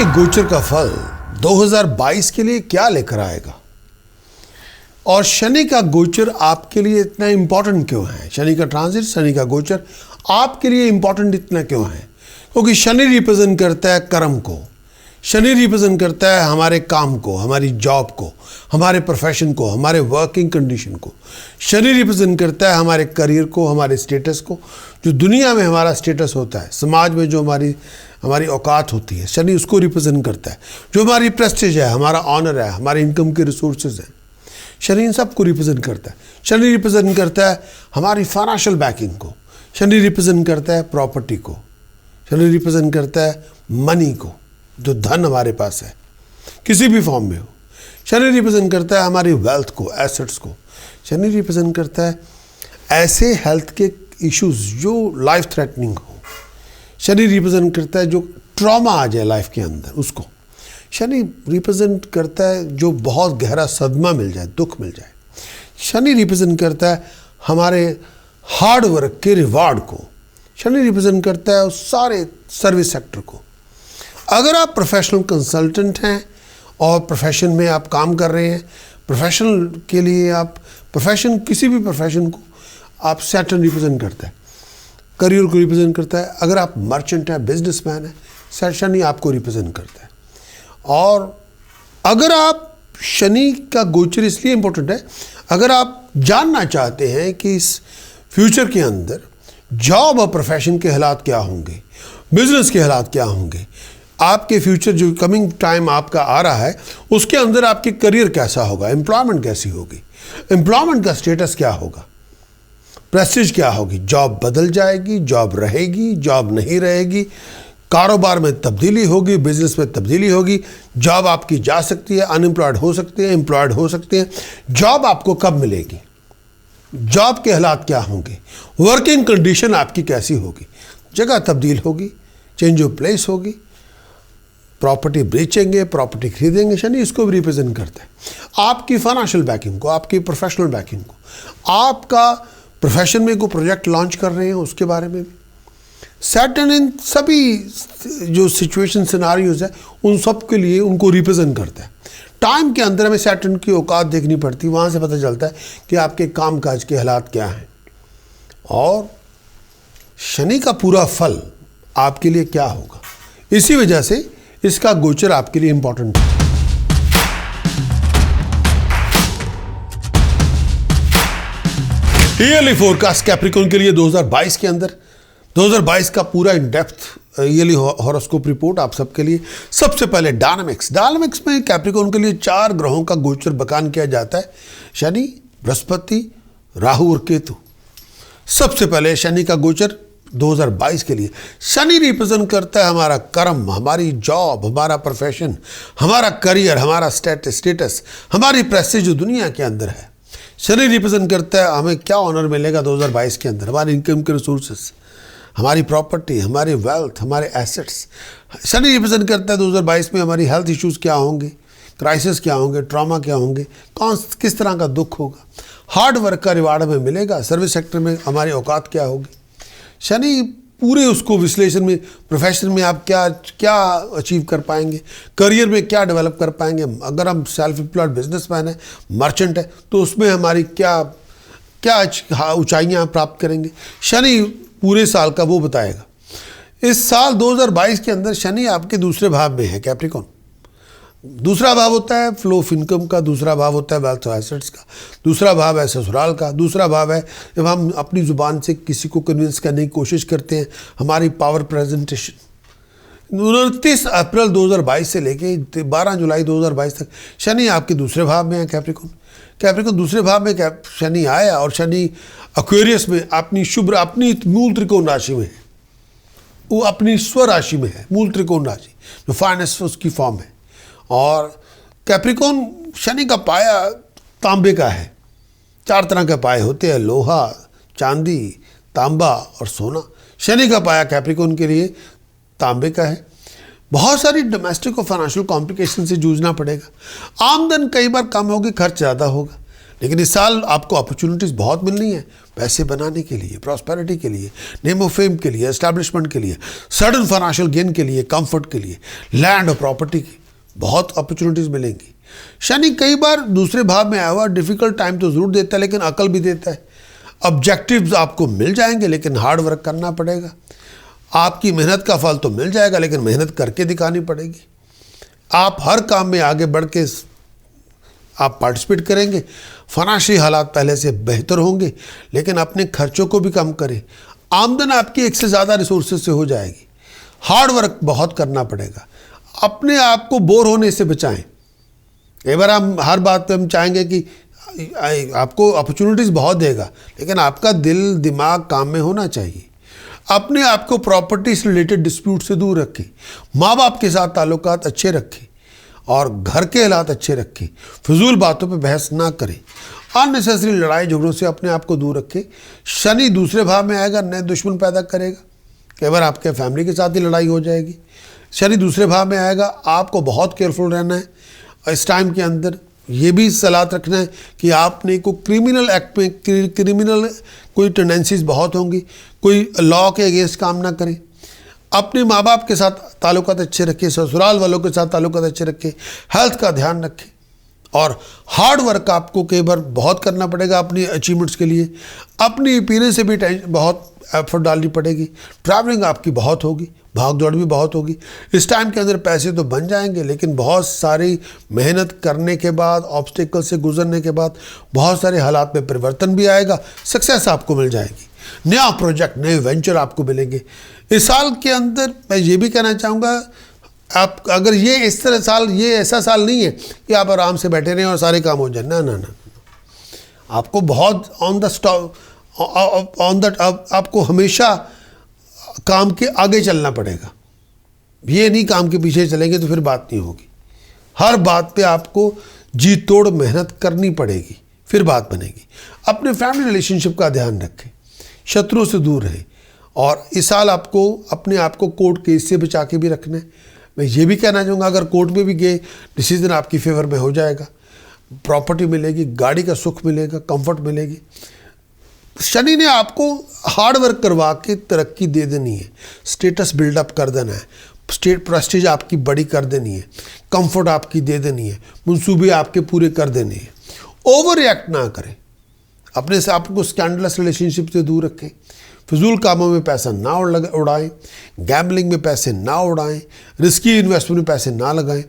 के गोचर का फल 2022 के लिए क्या लेकर आएगा और शनि का गोचर आपके लिए इतना इंपॉर्टेंट क्यों है? शनि का ट्रांजिट, शनि का गोचर आपके लिए इंपॉर्टेंट इतना क्यों है? क्योंकि शनि रिप्रेजेंट करता है कर्म को, शनि रिप्रेजेंट करता है हमारे काम को, हमारी जॉब को, हमारे प्रोफेशन को, हमारे वर्किंग कंडीशन को। शनि रिप्रेजेंट करता है हमारे करियर को, हमारे स्टेटस को, जो दुनिया में हमारा स्टेटस होता है, समाज में जो हमारी औकात होती है, शनि उसको रिप्रेजेंट करता है। जो हमारी प्रेस्टीज है, हमारा ऑनर है, हमारे इनकम के रिसोर्सेज हैं, शनि इन सबको रिप्रेजेंट करता है। शनि रिप्रेजेंट करता है हमारी फाइनेंशियल बैकिंग को, शनि रिप्रेजेंट करता है प्रॉपर्टी को, शनि रिप्रेजेंट करता है मनी को, जो धन हमारे पास है किसी भी फॉर्म में हो। शनि रिप्रेजेंट करता है हमारी वेल्थ को, एसेट्स को। शनि रिप्रेजेंट करता है ऐसे हेल्थ के इश्यूज जो लाइफ थ्रेटनिंग हो। शनि रिप्रेजेंट करता है जो ट्रॉमा आ जाए लाइफ के अंदर, उसको। शनि रिप्रेजेंट करता है जो बहुत गहरा सदमा मिल जाए, दुख मिल जाए। शनि रिप्रेजेंट करता है हमारे हार्ड वर्क के रिवार्ड को। शनि रिप्रेजेंट करता है उस सारे सर्विस सेक्टर को। अगर आप प्रोफेशनल कंसल्टेंट हैं और प्रोफेशन में आप काम कर रहे हैं, प्रोफेशनल के लिए आप प्रोफेशन, किसी भी प्रोफेशन को आप सैटर्न रिप्रेजेंट करता है, करियर को रिप्रेजेंट करता है। अगर आप मर्चेंट हैं, बिजनेसमैन हैं, शनि आपको रिप्रेजेंट करता है। और अगर आप, शनि का गोचर इसलिए इम्पोर्टेंट है, अगर आप जानना चाहते हैं कि इस फ्यूचर के अंदर जॉब और प्रोफेशन के हालात क्या होंगे, बिजनेस के हालात क्या होंगे, आपके फ्यूचर जो कमिंग टाइम आपका आ रहा है उसके अंदर आपके करियर कैसा होगा, एम्प्लॉयमेंट कैसी होगी, एम्प्लॉयमेंट का स्टेटस क्या होगा, प्रेस्टीज क्या होगी, जॉब बदल जाएगी, जॉब रहेगी, जॉब नहीं रहेगी, कारोबार में तब्दीली होगी, बिजनेस में तब्दीली होगी, जॉब आपकी जा सकती है, अनएम्प्लॉयड हो सकते हैं, एम्प्लॉयड हो सकते हैं, जॉब आपको कब मिलेगी, जॉब के हालात क्या होंगे, वर्किंग कंडीशन आपकी कैसी होगी, जगह तब्दील होगी, चेंज ऑफ प्लेस होगी, प्रॉपर्टी बेचेंगे, प्रॉपर्टी खरीदेंगे। शनि इसको भी रिप्रेजेंट करता है आपकी फाइनेंशियल बैकिंग को, आपकी प्रोफेशनल बैकिंग को, आपका प्रोफेशन में कोई प्रोजेक्ट लॉन्च कर रहे हैं उसके बारे में भी। सैटर्न इन सभी जो सिचुएशन सिनारियोज है उन सब के लिए उनको रिप्रेजेंट करता है। टाइम के अंदर हमें सैटर्न की औकात देखनी पड़ती है, वहाँ से पता चलता है कि आपके काम काज के हालात क्या हैं और शनि का पूरा फल आपके लिए क्या होगा। इसी वजह से इसका गोचर आपके लिए इंपॉर्टेंट है। ईयरली फोरकास्ट कैप्रिकॉर्न के लिए 2022 के अंदर, 2022 का पूरा in depth yearly horoscope report आप सबके लिए। सबसे पहले डायनामिक्स में कैप्रिकॉर्न के लिए 4 ग्रहों का गोचर बकान किया जाता है, शनि, बृहस्पति, राहु और केतु। सबसे पहले शनि का गोचर 2022 के लिए। शनि रिप्रेजेंट करता है हमारा कर्म, हमारी जॉब, हमारा प्रोफेशन, हमारा करियर, हमारा स्टेटस, हमारी प्रेस्टीज जो दुनिया के अंदर है। शनि रिप्रेजेंट करता है हमें क्या ऑनर मिलेगा 2022 के अंदर, हमारी इनकम के रिसोर्सेस, हमारी प्रॉपर्टी, हमारी वेल्थ, हमारे एसेट्स। शनि रिप्रेजेंट करता है 2022 में हमारी हेल्थ इश्यूज़ क्या होंगे, क्राइसिस क्या होंगे, ट्रॉमा क्या होंगे, किस तरह का दुख होगा, हार्ड वर्क का रिवार्ड हमें मिलेगा, सर्विस सेक्टर में हमारी औकात क्या होगी। शनि पूरे उसको विश्लेषण में, प्रोफेशन में आप क्या अचीव कर पाएंगे, करियर में क्या डेवलप कर पाएंगे, अगर हम सेल्फ एम्प्लॉयड बिजनेसमैन है, मर्चेंट है, तो उसमें हमारी क्या ऊंचाइयां प्राप्त करेंगे। शनि पूरे साल का वो बताएगा। इस साल 2022 के अंदर शनि आपके दूसरे भाव में है कैप्रिकॉर्न। दूसरा भाव होता है फ्लो ऑफ इनकम का, दूसरा भाव होता है वेल्थ ऑफ एसेट्स का, दूसरा भाव है ससुराल का, दूसरा भाव है जब हम अपनी ज़ुबान से किसी को कन्विंस करने की कोशिश करते हैं, हमारी पावर प्रेजेंटेशन। 29 अप्रैल 2022 से लेके 12 जुलाई 2022 तक शनि आपके दूसरे भाव में है कैप्रिकॉर्न दूसरे भाव में शनि आया और शनि एक्वेरियस में अपनी मूल त्रिकोण राशि में है, वो अपनी स्व राशि में है, मूल त्रिकोण राशि जो फाइनेंस उसकी फॉर्म है। और कैप्रिकॉर्न शनि का पाया तांबे का है। 4 तरह के पाए होते हैं, लोहा, चांदी, तांबा और सोना। शनि का पाया कैप्रिकॉर्न के लिए तांबे का है। बहुत सारी डोमेस्टिक और फाइनेंशियल कॉम्प्लिकेशन से जूझना पड़ेगा। आमदन कई बार कम होगी, खर्च ज़्यादा होगा, लेकिन इस साल आपको अपॉर्चुनिटीज़ बहुत मिलनी है। पैसे बनाने के लिए, प्रॉस्पेरिटी के लिए, नेम ऑफ फेम के लिए, एस्टैब्लिशमेंट के लिए, सडन फाइनेंशियल गेन के लिए, कंफर्ट के लिए, लैंड और प्रॉपर्टी की बहुत अपॉर्चुनिटीज मिलेंगी। शनि कई बार दूसरे भाव में आया हुआ डिफिकल्ट टाइम तो जरूर देता है, लेकिन अकल भी देता है। ऑब्जेक्टिव्स आपको मिल जाएंगे, लेकिन हार्ड वर्क करना पड़ेगा। आपकी मेहनत का फल तो मिल जाएगा, लेकिन मेहनत करके दिखानी पड़ेगी। आप हर काम में आगे बढ़ के आप पार्टिसिपेट करेंगे। फाइनेंशियल हालात पहले से बेहतर होंगे, लेकिन अपने खर्चों को भी कम करें। आमदन आपकी एक से ज़्यादा रिसोर्सेज से हो जाएगी। हार्ड वर्क बहुत करना पड़ेगा। अपने आप को बोर होने से बचाएं। कई बार हम हर बात पे हम चाहेंगे कि आपको अपॉर्चुनिटीज़ बहुत देगा, लेकिन आपका दिल दिमाग काम में होना चाहिए। अपने आप को प्रॉपर्टी से रिलेटेड डिस्प्यूट से दूर रखें। माँ बाप के साथ ताल्लुकात अच्छे रखें और घर के हालात अच्छे रखें। फिजूल बातों पे बहस ना करें। अननेसेसरी लड़ाई झगड़ों से अपने आप को दूर रखें। शनि दूसरे भाव में आएगा, नए दुश्मन पैदा करेगा। कई बार आपके फैमिली के साथ ही लड़ाई हो जाएगी। शनि दूसरे भाव में आएगा, आपको बहुत केयरफुल रहना है। इस टाइम के अंदर ये भी सलाह रखना है कि आपने को क्रिमिनल एक्ट में क्रिमिनल कोई टेंडेंसीज बहुत होंगी, कोई लॉ के अगेंस्ट काम ना करें। अपने माँ बाप के साथ ताल्लुकात अच्छे रखें, ससुराल वालों के साथ ताल्लुकात अच्छे रखें, हेल्थ का ध्यान रखें। और हार्ड वर्क आपको कई बार बहुत करना पड़ेगा अपनी अचीवमेंट्स के लिए। अपनी अपीयरेंस से भी बहुत एफर्ट डालनी पड़ेगी। ट्रैवलिंग आपकी बहुत होगी, भाग दौड़ भी बहुत होगी। इस टाइम के अंदर पैसे तो बन जाएंगे, लेकिन बहुत सारी मेहनत करने के बाद, ऑब्स्टिकल से गुजरने के बाद बहुत सारे हालात में परिवर्तन भी आएगा। सक्सेस आपको मिल जाएगी। नया प्रोजेक्ट, नए वेंचर आपको मिलेंगे। इस साल के अंदर मैं ये भी कहना चाहूँगा, आप अगर ये इस तरह साल, ये ऐसा साल नहीं है कि आप आराम से बैठे रहें और सारे काम हो जाए। ना ना ना, आपको बहुत ऑन द आपको हमेशा काम के आगे चलना पड़ेगा। ये नहीं काम के पीछे चलेंगे तो फिर बात नहीं होगी। हर बात पे आपको जी तोड़ मेहनत करनी पड़ेगी, फिर बात बनेगी। अपने फैमिली रिलेशनशिप का ध्यान रखें, शत्रुओं से दूर रहें। और इस साल आपको अपने आप को कोर्ट केस से बचा के भी रखना है। मैं ये भी कहना चाहूँगा, अगर कोर्ट में भी गए, डिसीजन आपकी फेवर में हो जाएगा। प्रॉपर्टी मिलेगी, गाड़ी का सुख मिलेगा, कंफर्ट मिलेगी। शनि ने आपको हार्ड वर्क करवा के तरक्की दे देनी है, स्टेटस बिल्डअप कर देना है, स्टेट प्रेस्टीज आपकी बड़ी कर देनी है, कंफर्ट आपकी दे देनी है, मंसूबे आपके पूरे कर देने हैं। ओवर रिएक्ट ना करें। अपने से आपको स्कैंडलस रिलेशनशिप से दूर रखें। फिजूल कामों में पैसा ना उड़ाएं, गैम्बलिंग में पैसे ना उड़ाएं, रिस्की इन्वेस्टमेंट में पैसे ना लगाएं,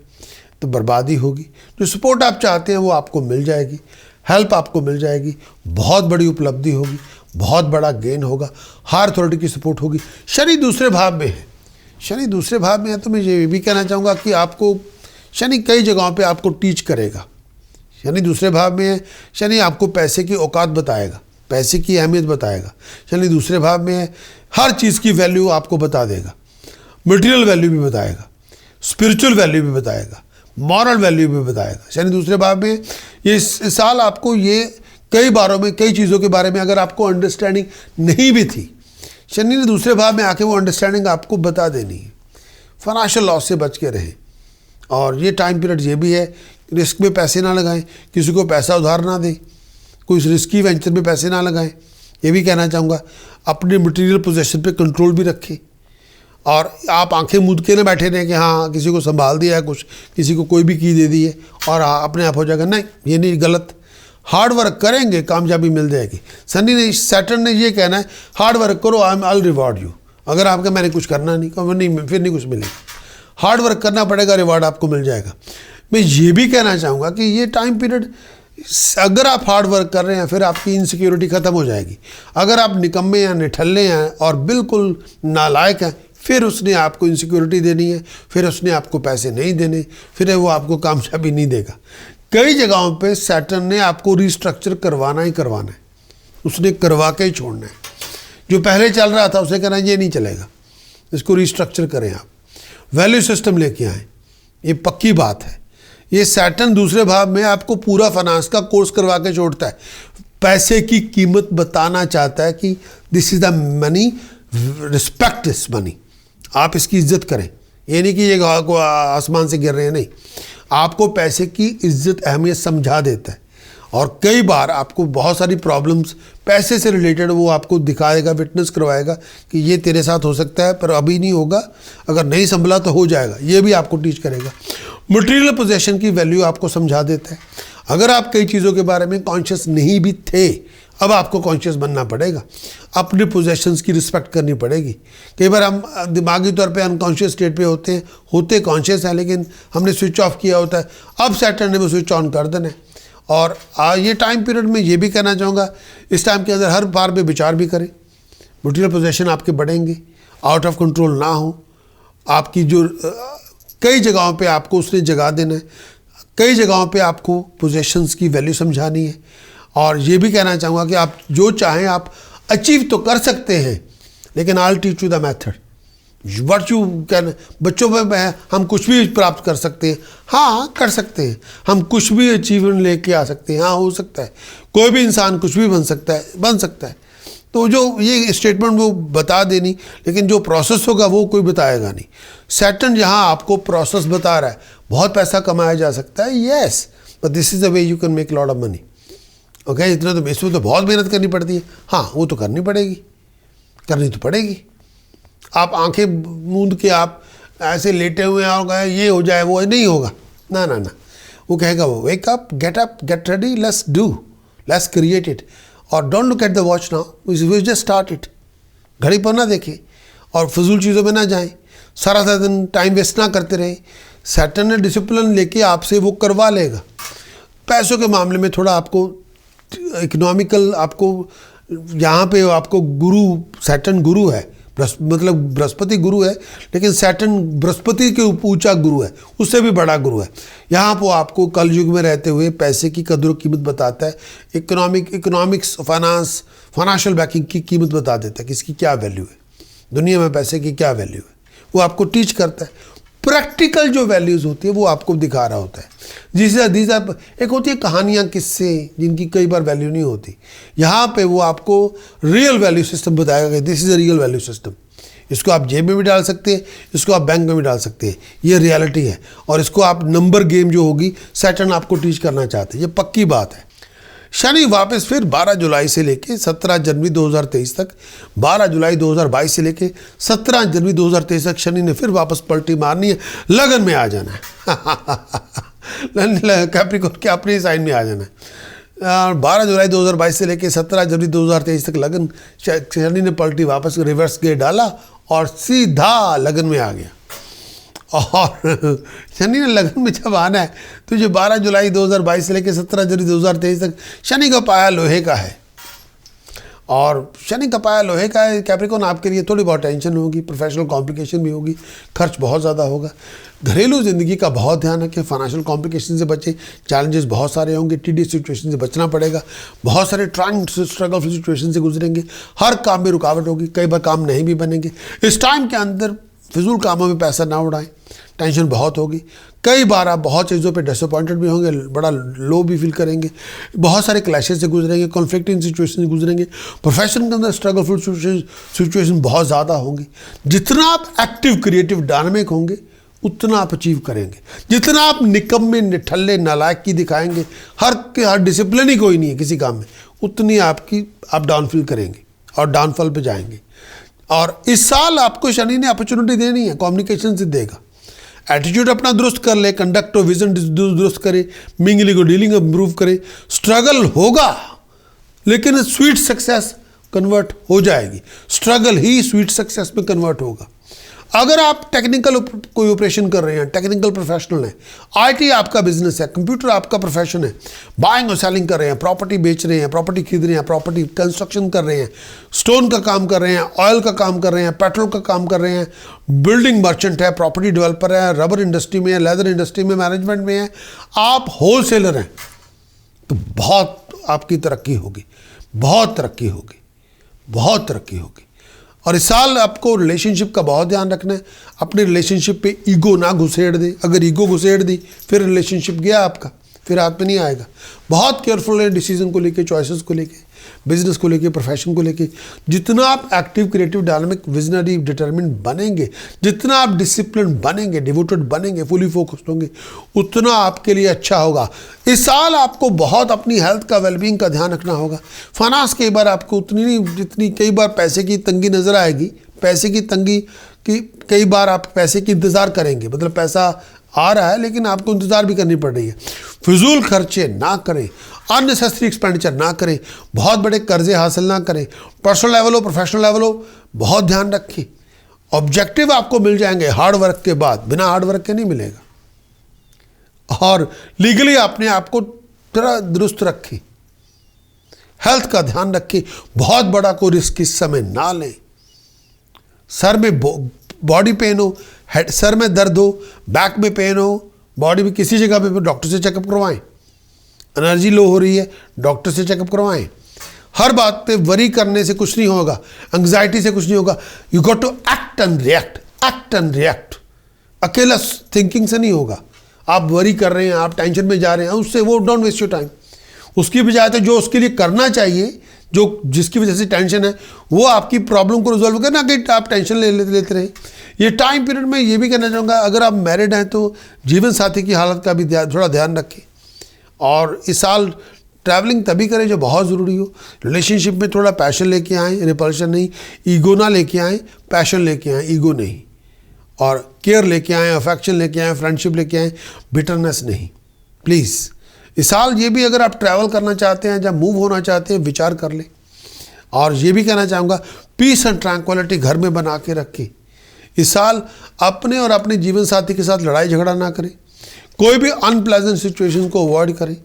तो बर्बादी होगी। जो सपोर्ट आप चाहते हैं वो आपको मिल जाएगी, हेल्प आपको मिल जाएगी, बहुत बड़ी उपलब्धि होगी, बहुत बड़ा गेन होगा, हायर अथॉरिटी की सपोर्ट होगी। शनि दूसरे भाव में है। शनि दूसरे भाव में है तो मैं ये भी कहना चाहूँगा कि आपको शनि कई जगहों पे आपको टीच करेगा। शनि दूसरे भाव में है, शनि आपको पैसे की औकात बताएगा, पैसे की अहमियत बताएगा। शनि दूसरे भाव में है, हर चीज़ की वैल्यू आपको बता देगा। मटेरियल वैल्यू भी बताएगा, स्पिरिचुअल वैल्यू भी बताएगा, मॉरल वैल्यू भी बताएगा। शनि दूसरे भाव में ये इस साल आपको ये कई बारों में कई चीज़ों के बारे में अगर आपको अंडरस्टैंडिंग नहीं भी थी, शनि ने दूसरे भाव में आके वो अंडरस्टैंडिंग आपको बता देनी है। फाइनेंशियल लॉस से बच के रहें। और ये टाइम पीरियड ये भी है, रिस्क में पैसे ना लगाएं, किसी को पैसा उधार ना दें, कोई रिस्की वेंचर में पैसे ना लगाएं। ये भी कहना चाहूँगा, अपने मटेरियल पोजेशन पे कंट्रोल भी रखें। और आप आंखें मूंद के ना बैठे रहें कि हाँ किसी को संभाल दिया है, कुछ किसी को कोई भी की दे दी है और अपने आप हो जाएगा। नहीं, ये नहीं, गलत। हार्ड वर्क करेंगे, कामयाबी मिल जाएगी। शनि ने, सैटर्न ने ये कहना है, हार्ड वर्क करो, आई विल रिवॉर्ड यू। अगर आपका मैंने कुछ करना नहीं, फिर नहीं कुछ मिलेगा। हार्ड वर्क करना पड़ेगा, रिवॉर्ड आपको मिल जाएगा। मैं ये भी कहना चाहूँगा कि ये टाइम पीरियड, अगर आप हार्ड वर्क कर रहे हैं फिर आपकी इनसिक्योरिटी ख़त्म हो जाएगी। अगर आप निकम्मे हैं, निठल्ले हैं और बिल्कुल नालायक हैं, फिर उसने आपको इनसिक्योरिटी देनी है, फिर उसने आपको पैसे नहीं देने, फिर वो आपको कामयाबी नहीं देगा। कई जगहों पे सैटर्न ने आपको रिस्ट्रक्चर करवाना ही करवाना है, उसने करवा के ही छोड़ना है। जो पहले चल रहा था उसे कहना ये नहीं चलेगा, इसको रिस्ट्रक्चर करें। आप वैल्यू सिस्टम लेके आएँ, ये पक्की बात है। ये सैटर्न दूसरे भाव में आपको पूरा फाइनेंस का कोर्स करवा के छोड़ता है। पैसे की कीमत बताना चाहता है कि this is the money, respect this money, आप इसकी इज्जत करें। ये नहीं कि ये आसमान से गिर रहे हैं, नहीं, आपको पैसे की इज्जत अहमियत समझा देता है। और कई बार आपको बहुत सारी प्रॉब्लम्स पैसे से रिलेटेड वो आपको दिखाएगा, विटनेस करवाएगा कि ये तेरे साथ हो सकता है पर अभी नहीं होगा, अगर नहीं संभला तो हो जाएगा, ये भी आपको टीच करेगा। मटेरियल पोजेशन की वैल्यू आपको समझा देता है। अगर आप कई चीज़ों के बारे में कॉन्शियस नहीं भी थे, अब आपको कॉन्शियस बनना पड़ेगा, अपने पोजेशंस की रिस्पेक्ट करनी पड़ेगी। कई बार हम दिमागी तौर पे अनकॉन्शियस स्टेट पे होते कॉन्शियस हैं, लेकिन हमने स्विच ऑफ किया होता है। अब सैटरडे में स्विच ऑन कर देना है। और ये टाइम पीरियड में ये भी कहना चाहूँगा, इस टाइम के अंदर हर बार पे विचार भी करें, मटेरियल पोजेशन आपके बढ़ेंगे, आउट ऑफ कंट्रोल ना हो। आपकी जो कई जगहों पे आपको उसने जगा देना है, कई जगहों पे आपको पोजेशंस की वैल्यू समझानी है। और ये भी कहना चाहूँगा कि आप जो चाहें आप अचीव तो कर सकते हैं, लेकिन I will teach you the method what you can. बच्चों में हम कुछ भी प्राप्त कर सकते हैं, हाँ कर सकते हैं, हम कुछ भी अचीवमेंट लेके आ सकते हैं, हाँ हो सकता है। कोई भी इंसान कुछ भी बन सकता है। तो जो ये स्टेटमेंट वो बता देनी, लेकिन जो प्रोसेस होगा वो कोई बताएगा नहीं। सैटर्न यहाँ आपको प्रोसेस बता रहा है, बहुत पैसा कमाया जा सकता है, yes, but this is the way you can make lot of money. Okay, इतना तो इसमें तो बहुत मेहनत करनी पड़ती है, हाँ वो तो करनी पड़ेगी। आप आंखें मूंद के आप ऐसे लेटे हुए और कहे ये हो जाए वो नहीं होगा, ना। वो कहेगा वो wake up, get ready, let's do, let's create it. और don't look at the watch now, we just start it. घड़ी पर ना देखें और फजूल चीज़ों में ना जाएं, सारा दिन टाइम वेस्ट ना करते रहें। सैटर्न ने डिसिप्लिन लेके आपसे वो करवा लेगा। पैसों के मामले में थोड़ा आपको इकोनॉमिकल, आपको यहाँ पे आपको गुरु, सैटर्न गुरु है, मतलब बृहस्पति गुरु है, लेकिन सैटर्न बृहस्पति के ऊंचा गुरु है, उससे भी बड़ा गुरु है। यहाँ पर आपको कल युग में रहते हुए पैसे की कदर कीमत बताता है, इकोनॉमिक्स, फाइनेंशियल बैकिंग की कीमत बता देता है कि इसकी क्या वैल्यू है, दुनिया में पैसे की क्या वैल्यू है, वो आपको टीच करता है। प्रैक्टिकल जो वैल्यूज़ होती है वो आपको दिखा रहा होता है। एक होती है कहानियाँ, किस्से, जिनकी कई बार वैल्यू नहीं होती। यहाँ पे वो आपको रियल वैल्यू सिस्टम बताएगा कि this is a real value system. इसको आप जेब में भी डाल सकते हैं, इसको आप बैंक में भी डाल सकते हैं, ये रियलिटी है। और इसको आप नंबर गेम जो होगी सैटर्न आपको टीच करना चाहते हैं, ये पक्की बात है। शनि वापस फिर 12 जुलाई से लेके 17 जनवरी 2023 तक, 12 जुलाई 2022 से लेके 17 जनवरी 2023 तक शनि ने फिर वापस पलटी मारनी है, लगन में आ जाना है। कैप्रिकॉर्न के अपने साइन में आ जाना है। 12 जुलाई 2022 से लेके 17 जनवरी 2023 तक लगन, शनि ने पलटी वापस रिवर्स गेयर डाला और सीधा लगन में आ गया। और शनि ने लगन में जब आना है तो जो 12 जुलाई 2022 से लेकर 17 जनवरी 2023 तक शनि का पाया लोहे का है। और शनि का पाया लोहे का है, कैप्रिकॉर्न आपके लिए थोड़ी बहुत टेंशन होगी, प्रोफेशनल कॉम्प्लिकेशन भी होगी, खर्च बहुत ज़्यादा होगा। घरेलू ज़िंदगी का बहुत ध्यान रखें, फाइनेंशियल कॉम्प्लिकेशन से बचें, चैलेंजेस बहुत सारे होंगे, टीडी सिचुएशन से बचना पड़ेगा, बहुत सारे ट्राइंग स्ट्रगल सिचुएशन से गुजरेंगे, हर काम में रुकावट होगी, कई बार काम नहीं भी बनेंगे। इस टाइम के अंदर फिजूल कामों में पैसा ना उड़ाएं, टेंशन बहुत होगी। कई बार आप बहुत चीज़ों पे डिसअपॉइंटेड भी होंगे, बड़ा लो भी फील करेंगे, बहुत सारे क्लैशेस से गुजरेंगे, कॉन्फ्लिक्टिंग सिचुएशन से गुजरेंगे, प्रोफेशन के अंदर स्ट्रगलफुल सिचुएशन बहुत ज़्यादा होंगी। जितना आप एक्टिव, क्रिएटिव, डायनामिक होंगे उतना आप अचीव करेंगे। जितना आप निकम्मे, निठल्ले, नालायकी दिखाएंगे, हर डिसिप्लिन ही कोई नहीं है किसी काम में, उतनी आप डाउन फील करेंगे और डाउनफॉल पे जाएंगे। और इस साल आपको शनि ने अपॉर्चुनिटी देनी है, कम्युनिकेशन से देगा। एटीट्यूड अपना दुरुस्त कर ले, कंडक्ट और विजन दुरुस्त करे, मिंगलिंग और डीलिंग इंप्रूव करे। स्ट्रगल होगा लेकिन स्वीट सक्सेस कन्वर्ट हो जाएगी, स्ट्रगल ही स्वीट सक्सेस में कन्वर्ट होगा। अगर आप टेक्निकल कोई ऑपरेशन कर रहे हैं, टेक्निकल प्रोफेशनल हैं, आईटी आपका बिजनेस है, कंप्यूटर आपका प्रोफेशन है, बाइंग और सेलिंग कर रहे हैं, प्रॉपर्टी बेच रहे हैं, प्रॉपर्टी खरीद रहे हैं, प्रॉपर्टी कंस्ट्रक्शन कर रहे हैं, स्टोन का काम कर रहे हैं, ऑयल का काम कर रहे हैं, पेट्रोल का काम कर रहे हैं, बिल्डिंग मर्चेंट है, प्रॉपर्टी डेवलपर है, रबर इंडस्ट्री में है, लेदर इंडस्ट्री में, मैनेजमेंट में है, आप होलसेलर हैं, तो बहुत आपकी तरक्की होगी, बहुत तरक्की होगी, बहुत तरक्की होगी। और इस साल आपको रिलेशनशिप का बहुत ध्यान रखना है, अपने रिलेशनशिप पे ईगो ना घुसेड़ दे। अगर ईगो घुसेड़ दी फिर रिलेशनशिप गया आपका, फिर हाथ में नहीं आएगा। बहुत केयरफुल है डिसीजन को लेके, चॉइसेस को लेके। बिजनेस को लेके, प्रोफेशन को लेके। जितना आप active, creative, dynamic, visionary, determined बनेंगे, जितना आप डिसिप्लिन बनेंगे, डिवोटेड बनेंगे, फुली फोकस्ड होंगे, उतना आपके लिए अच्छा होगा। इस साल आपको बहुत अपनी हेल्थ का, वेलबींग का ध्यान रखना होगा। फाइनेंस कई बार आपको उतनी नहीं जितनी, कई बार पैसे की तंगी नज़र आएगी। पैसे की तंगी की कई बार आप पैसे की इंतज़ार करेंगे, मतलब पैसा आ रहा है लेकिन आपको इंतज़ार भी करनी पड़ रही है। फिजूल खर्चे ना करें, अननेसेसरी एक्सपेंडिचर ना करें, बहुत बड़े कर्जे हासिल ना करें। पर्सनल लेवल हो, प्रोफेशनल लेवल हो, बहुत ध्यान रखें। ऑब्जेक्टिव आपको मिल जाएंगे हार्ड वर्क के बाद, बिना हार्ड वर्क के नहीं मिलेगा। और लीगली अपने आप को थोड़ा दुरुस्त रखें, हेल्थ का ध्यान रखें। बहुत बड़ा कोई रिस्क इस समय ना लें। सर में बॉडी पेन हो, हेड, सर में दर्द हो, बैक में पेन हो, बॉडी में किसी जगह पे, डॉक्टर से चेकअप करवाएं। एनर्जी लो हो रही है, डॉक्टर से चेकअप करवाएं। हर बात पे वरी करने से कुछ नहीं होगा, एंग्जाइटी से कुछ नहीं होगा। You got to act and react, act and react. अकेला थिंकिंग से नहीं होगा। आप वरी कर रहे हैं, आप टेंशन में जा रहे हैं, उससे वो डोंट वेस्ट योर टाइम। उसकी बजाय तो जो उसके लिए करना चाहिए, जो जिसकी वजह से टेंशन है, वो आपकी प्रॉब्लम को रिजॉल्व करना, कि आप टेंशन लेते रहे। ये टाइम पीरियड में ये भी कहना चाहूँगा, अगर आप मैरिड हैं तो जीवन साथी की हालत का भी थोड़ा ध्यान रखें। और इस साल ट्रैवलिंग तभी करें जो बहुत ज़रूरी हो। रिलेशनशिप में थोड़ा पैशन लेके आएँ, रिपल्शन नहीं, ईगो ना लेके आएँ, पैशन लेके आएँ, ईगो नहीं। और केयर लेके आएँ, अफेक्शन लेके आएँ, फ्रेंडशिप लेके आएँ, बिटरनेस नहीं। प्लीज़ इस साल ये भी, अगर आप ट्रैवल करना चाहते हैं, जब मूव होना चाहते हैं, विचार कर लें। और ये भी कहना चाहूँगा, पीस एंड ट्रैंक्विलिटी घर में बना के रखें। इस साल अपने और अपने जीवन साथी के साथ लड़ाई झगड़ा ना करें, कोई भी अनप्लेजेंट सिचुएशन को अवॉइड करें।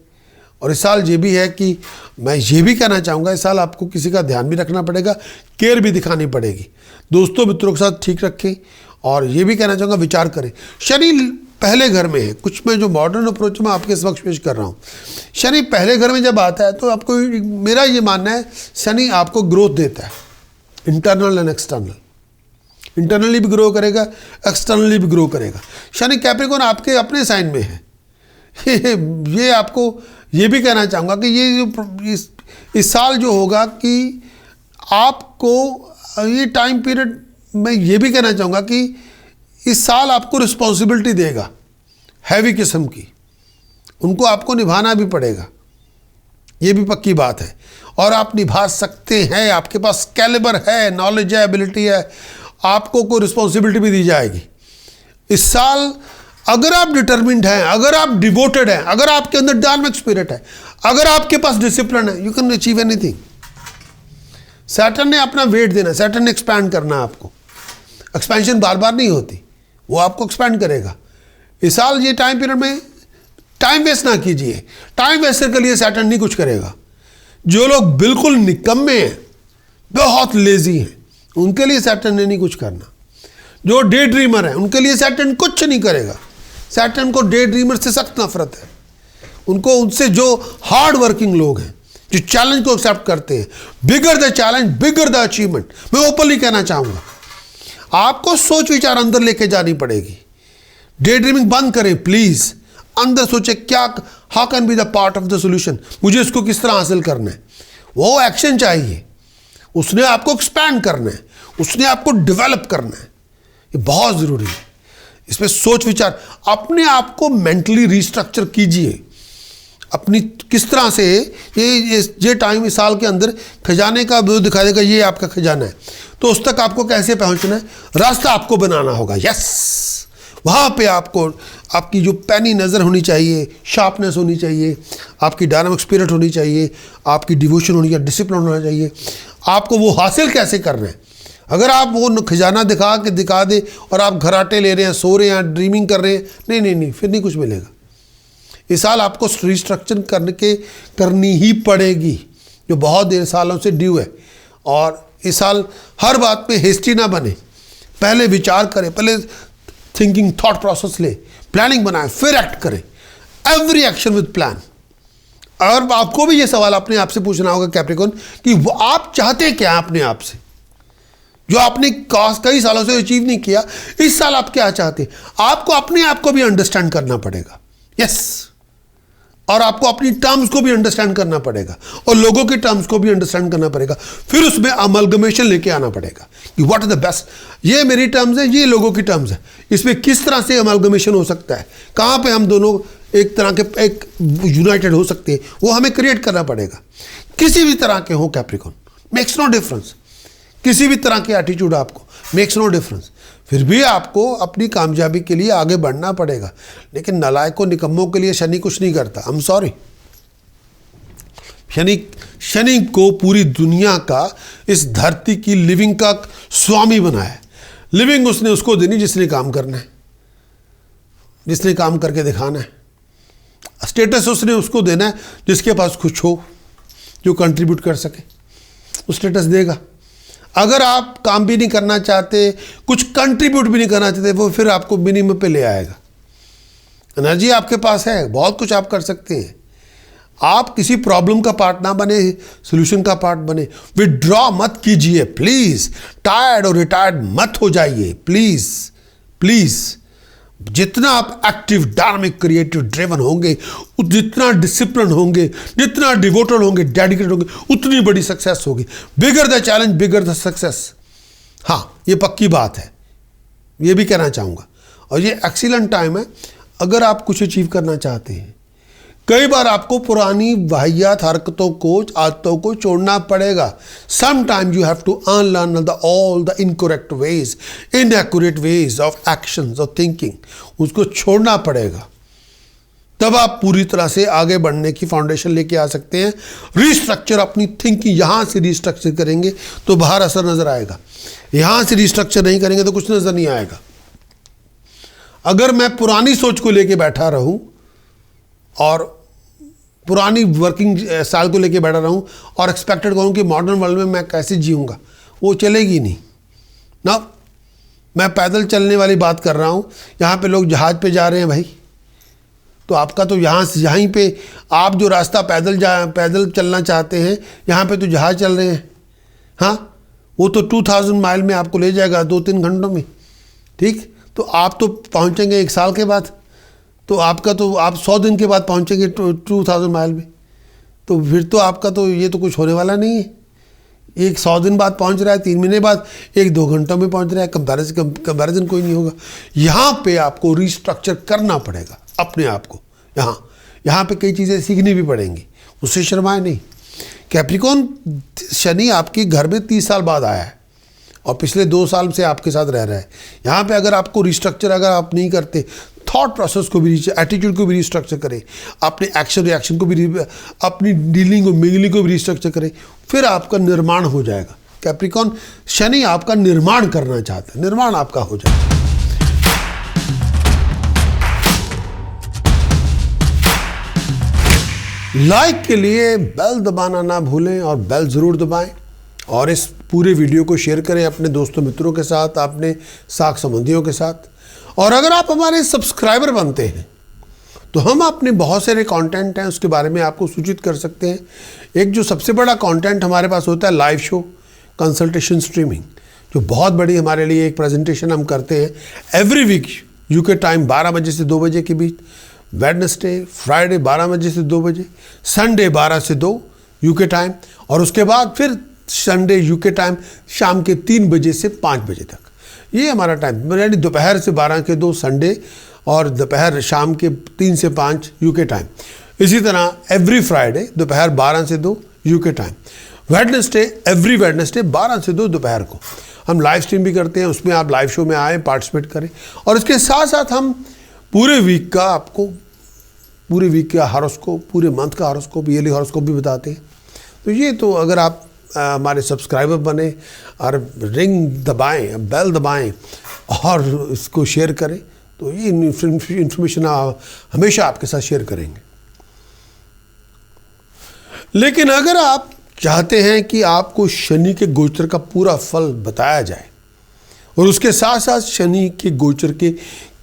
और इस साल ये भी है कि मैं ये भी कहना चाहूँगा, इस साल आपको किसी का ध्यान भी रखना पड़ेगा, केयर भी दिखानी पड़ेगी। दोस्तों मित्रों के साथ ठीक रखें। और ये भी कहना चाहूँगा, विचार करें। शनि पहले घर में है, कुछ मैं जो मॉडर्न अप्रोच में आपके समक्ष पेश कर रहा हूँ। शनि पहले घर में जब आता है तो आपको, मेरा ये मानना है, शनि आपको ग्रोथ देता है, इंटरनल एंड एक्सटर्नल। इंटरनली भी ग्रो करेगा, एक्सटर्नली भी ग्रो करेगा। शनि कैप्रिकॉर्न आपके अपने साइन में है। ये आपको ये भी कहना चाहूँगा कि ये जो इस साल जो होगा कि आपको ये टाइम पीरियड, मैं ये भी कहना चाहूँगा कि इस साल आपको रिस्पॉन्सिबिलिटी देगा हैवी किस्म की, उनको आपको निभाना भी पड़ेगा, ये भी पक्की बात है। और आप निभा सकते हैं, आपके पास कैलिबर है, नॉलेज है, एबिलिटी है, आपको कोई रिस्पॉन्सिबिलिटी भी दी जाएगी। इस साल अगर आप डिटरमिन्ड हैं, अगर आप डिवोटेड हैं, अगर आपके अंदर डायनामिक स्पिरिट है, अगर आपके पास डिसिप्लिन है, you can achieve anything. Saturn ने अपना वेट देना, सैटर्न ने एक्सपैंड करना। आपको एक्सपेंशन बार बार नहीं होती, वो आपको एक्सपैंड करेगा। इस साल ये टाइम पीरियड में टाइम वेस्ट ना कीजिए। टाइम वेस्टर के लिए सैटर्न नहीं कुछ करेगा। जो लोग बिल्कुल निकम्मे हैं, बहुत लेजी हैं, उनके लिए सैटर्न ने नहीं कुछ करना। जो डे ड्रीमर हैं, उनके लिए सैटर्न कुछ नहीं करेगा। सैटर्न को डे ड्रीमर से सख्त नफरत है। उनको, उनसे जो हार्ड वर्किंग लोग हैं, जो चैलेंज को एक्सेप्ट करते हैं, bigger the challenge bigger the achievement, मैं ओपनली कहना चाहूँगा, आपको सोच विचार अंदर लेके जानी पड़ेगी। डे ड्रीमिंग बंद करें प्लीज़। अंदर सोचे क्या, how can be the part of the solution, मुझे इसको किस तरह हासिल करना है। वो एक्शन चाहिए, उसने आपको एक्सपैंड करना है, उसने आपको डेवलप करना है। ये बहुत ज़रूरी है। इसमें सोच विचार, अपने आप को मेंटली रिस्ट्रक्चर कीजिए। अपनी किस तरह से ये टाइम, इस साल के अंदर खजाने का व्यू दिखा देगा, ये आपका खजाना है, तो उस तक आपको कैसे पहुंचना है, रास्ता आपको बनाना होगा। यस, वहाँ पे आपको, आपकी जो पैनी नज़र होनी चाहिए, शार्पनेस होनी चाहिए, आपकी डायनामिक स्पिरिट होनी चाहिए, आपकी डिवोशन होनी चाहिए, डिसिप्लिन होना चाहिए। आपको वो हासिल कैसे करना है। अगर आप वो खजाना दिखा दे और आप घराटे ले रहे हैं, सो रहे हैं, ड्रीमिंग कर रहे हैं, नहीं, फिर नहीं कुछ मिलेगा। इस साल आपको रिस्ट्रक्चर करनी ही पड़ेगी, जो बहुत देर सालों से ड्यू है। और इस साल हर बात पे हेस्टी ना बने, पहले विचार करें, पहले थिंकिंग थॉट प्रोसेस ले, प्लानिंग बनाएं, फिर एक्ट करें। Every action with plan. और आपको भी ये सवाल अपने आप से पूछना होगा कैप्रिकॉर्न, कि वो आप चाहते क्या अपने आप से, जो आपने कई सालों से अचीव नहीं किया, इस साल आप क्या चाहते हैं। आपको अपने आप को भी अंडरस्टैंड करना पड़ेगा। यस, और आपको अपनी टर्म्स को भी अंडरस्टैंड करना पड़ेगा और लोगों की टर्म्स को भी अंडरस्टैंड करना पड़ेगा। फिर उसमें अमलगमेशन लेके आना पड़ेगा कि व्हाट इज द बेस्ट, ये मेरी टर्म्स है, ये लोगों की टर्म्स है, इसमें किस तरह से अमलगमेशन हो सकता है, कहाँ पे हम दोनों एक तरह के एक यूनाइटेड हो सकते हैं, वो हमें क्रिएट करना पड़ेगा। किसी भी तरह के हो कैप्रिकॉर्न, मेक्स नो डिफरेंस, किसी भी तरह के एटीट्यूड आपको मेक्स नो डिफरेंस, फिर भी आपको अपनी कामयाबी के लिए आगे बढ़ना पड़ेगा। लेकिन नालायकों निकम्मों के लिए शनि कुछ नहीं करता। आई एम सॉरी, शनि को पूरी दुनिया का, इस धरती की लिविंग का स्वामी बनाया है। लिविंग उसने उसको देनी जिसने काम करना है, जिसने काम करके दिखाना है। स्टेटस उसने उसको देना है जिसके पास कुछ हो, जो कंट्रीब्यूट कर सके, वो स्टेटस देगा। अगर आप काम भी नहीं करना चाहते, कुछ कंट्रीब्यूट भी नहीं करना चाहते, वो फिर आपको मिनिमम पे ले आएगा। एनर्जी आपके पास है, बहुत कुछ आप कर सकते हैं। आप किसी प्रॉब्लम का पार्ट ना बने, सोल्यूशन का पार्ट बने। विड्रॉ मत कीजिए प्लीज, टायर्ड और रिटायर्ड मत हो जाइए प्लीज प्लीज। जितना आप एक्टिव, डायनामिक, क्रिएटिव, ड्रिवन होंगे, जितना डिसिप्लिन होंगे, जितना डिवोटेड होंगे, डेडिकेटेड होंगे, उतनी बड़ी सक्सेस होगी। Bigger the challenge bigger the success. हाँ, ये पक्की बात है, ये भी कहना चाहूँगा। और ये एक्सीलेंट टाइम है अगर आप कुछ अचीव करना चाहते हैं। कई बार आपको पुरानी वाहियात हरकतों को, आदतों को छोड़ना पड़ेगा। Sometime you have to unlearn all the incorrect ways, inaccurate ways of actions और थिंकिंग, उसको छोड़ना पड़ेगा। तब आप पूरी तरह से आगे बढ़ने की फाउंडेशन लेके आ सकते हैं। रिस्ट्रक्चर अपनी थिंकिंग, यहाँ से रिस्ट्रक्चर करेंगे तो बाहर असर नजर आएगा, यहाँ से रिस्ट्रक्चर नहीं करेंगे तो कुछ नजर नहीं आएगा। अगर मैं पुरानी सोच को लेके बैठा रहूं और पुरानी वर्किंग स्टाइल को लेके बैठा रहूं और एक्सपेक्टेड करूं कि मॉडर्न वर्ल्ड में मैं कैसे जीऊंगा, वो चलेगी नहीं ना। मैं पैदल चलने वाली बात कर रहा हूं, यहाँ पे लोग जहाज पे जा रहे हैं भाई, तो आपका तो यहाँ से यहीं पे आप जो रास्ता पैदल चलना चाहते हैं, यहाँ पे तो जहाज चल रहे हैं। हाँ, वो तो 2000 माइल में आपको ले जाएगा 2-3 घंटों में, ठीक। तो आप तो पहुँचेंगे 1 साल के बाद, तो आपका तो आप 100 दिन के बाद पहुंचेंगे 2000 माइल में, तो फिर तो आपका तो ये तो कुछ होने वाला नहीं है। एक 100 दिन बाद पहुंच रहा है, 3 महीने बाद, 1-2 घंटों में पहुंच रहा है, कंपैरिजन कोई नहीं होगा। यहाँ पे आपको रिस्ट्रक्चर करना पड़ेगा अपने आप को। यहाँ पे कई चीज़ें सीखनी भी पड़ेंगी, उससे शर्माए नहीं। कैप्रिकॉर्न, शनि आपके घर में 30 साल बाद आया है और पिछले 2 साल से आपके साथ रह रहा है। यहाँ पे अगर आपको रिस्ट्रक्चर अगर आप नहीं करते, थॉट प्रोसेस को भी, एटीट्यूड को भी रिस्ट्रक्चर करें, अपने एक्शन रिएक्शन को भी, अपनी डीलिंग और मिंगलिंग को भी रिस्ट्रक्चर करें, फिर आपका निर्माण हो जाएगा। कैप्रिकॉर्न, शनि आपका निर्माण करना चाहता है, निर्माण आपका हो जाएगा। लाइक के लिए बेल दबाना ना भूलें और बेल ज़रूर दबाएं और इस पूरे वीडियो को शेयर करें अपने दोस्तों मित्रों के साथ, अपने साख संबंधियों के साथ। और अगर आप हमारे सब्सक्राइबर बनते हैं तो हम अपने बहुत सारे कंटेंट हैं उसके बारे में आपको सूचित कर सकते हैं। एक जो सबसे बड़ा कंटेंट हमारे पास होता है लाइव शो, कंसल्टेशन, स्ट्रीमिंग, जो बहुत बड़ी हमारे लिए एक प्रेजेंटेशन हम करते हैं एवरी वीक यूके टाइम 12 बजे से 2 बजे के बीच, वेडनेसडे, फ्राइडे 12 बजे से 2 बजे, संडे 12 से 2 यूके टाइम, और उसके बाद फिर संडे यूके टाइम शाम के 3 बजे से 5 बजे तक। ये हमारा टाइम, यानी दोपहर से 12 के 2 संडे और दोपहर शाम के 3 से 5 यूके टाइम। इसी तरह एवरी फ्राइडे दोपहर 12 से 2 UK time. Wednesday, every Wednesday 12 से 2 दोपहर को हम लाइव स्ट्रीम भी करते हैं, उसमें आप लाइव शो में आए, पार्टिसिपेट करें। और इसके साथ साथ हम पूरे वीक का आपको, पूरे वीक का हॉरोस्कोप, पूरे मंथ का हॉरोस्कोप, ईयरली हॉरोस्कोप भी बताते हैं। तो ये तो अगर आप हमारे सब्सक्राइबर बने और रिंग दबाएं, बेल दबाएं और इसको शेयर करें, तो ये इन्फॉर्मेशन हमेशा आपके साथ शेयर करेंगे। लेकिन अगर आप चाहते हैं कि आपको शनि के गोचर का पूरा फल बताया जाए और उसके साथ साथ शनि के गोचर के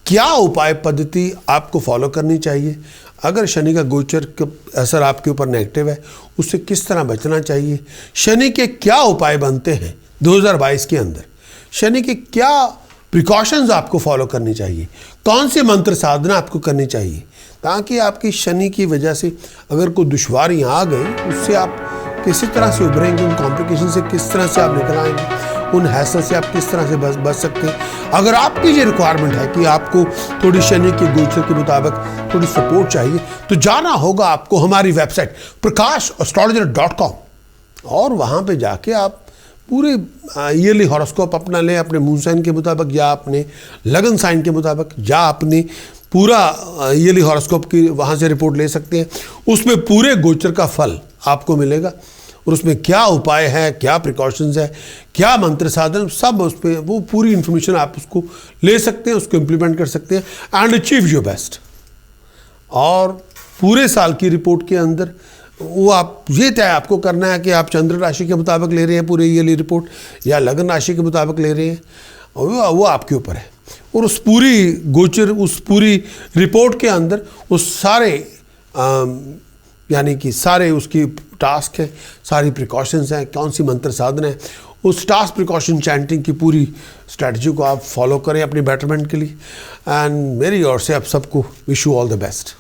क्या उपाय पद्धति आपको फॉलो करनी चाहिए, अगर शनि का गोचर का असर आपके ऊपर नेगेटिव है उससे किस तरह बचना चाहिए, शनि के क्या उपाय बनते हैं 2022 के अंदर, शनि के क्या प्रिकॉशंस आपको फॉलो करनी चाहिए, कौन से मंत्र साधना आपको करनी चाहिए ताकि आपकी शनि की वजह से अगर कोई दुश्वारियाँ आ गई उससे आप किसी तरह से उभरेंगे, उन कॉम्प्लिकेशन से किस तरह से आप निकल आएंगे, उन हैसल से आप किस तरह से बच सकते हैं। अगर आपकी ये रिक्वायरमेंट है कि आपको थोड़ी शनि के गोचर के मुताबिक थोड़ी सपोर्ट चाहिए तो जाना होगा आपको हमारी वेबसाइट prakashastrologer.com और वहाँ पे जाके आप पूरे ईयरली हॉरोस्कोप अपना लें अपने मून साइन के मुताबिक या अपने लगन साइन के मुताबिक, या अपने पूरा ईयरली हॉरोस्कोप की वहाँ से रिपोर्ट ले सकते हैं। उसमें पूरे गोचर का फल आपको मिलेगा और उसमें क्या उपाय है, क्या प्रिकॉशंस है, क्या मंत्र साधन, सब उस पर वो पूरी इन्फॉर्मेशन आप उसको ले सकते हैं, उसको इम्प्लीमेंट कर सकते हैं एंड अचीव योर बेस्ट। और पूरे साल की रिपोर्ट के अंदर वो आप ये तय आपको करना है कि आप चंद्र राशि के मुताबिक ले रहे हैं पूरे ईयरली रिपोर्ट या लगन राशि के मुताबिक ले रहे हैं, और वो आपके ऊपर है। और उस पूरी गोचर, उस पूरी रिपोर्ट के अंदर उस सारे यानी कि सारे उसकी टास्क है, सारी प्रिकॉशंस हैं, कौन सी मंत्र साधना है, उस टास्क प्रिकॉशन चैंटिंग की पूरी स्ट्रैटेजी को आप फॉलो करें अपने बेटरमेंट के लिए। एंड मेरी ओर से आप सबको wish you all the best.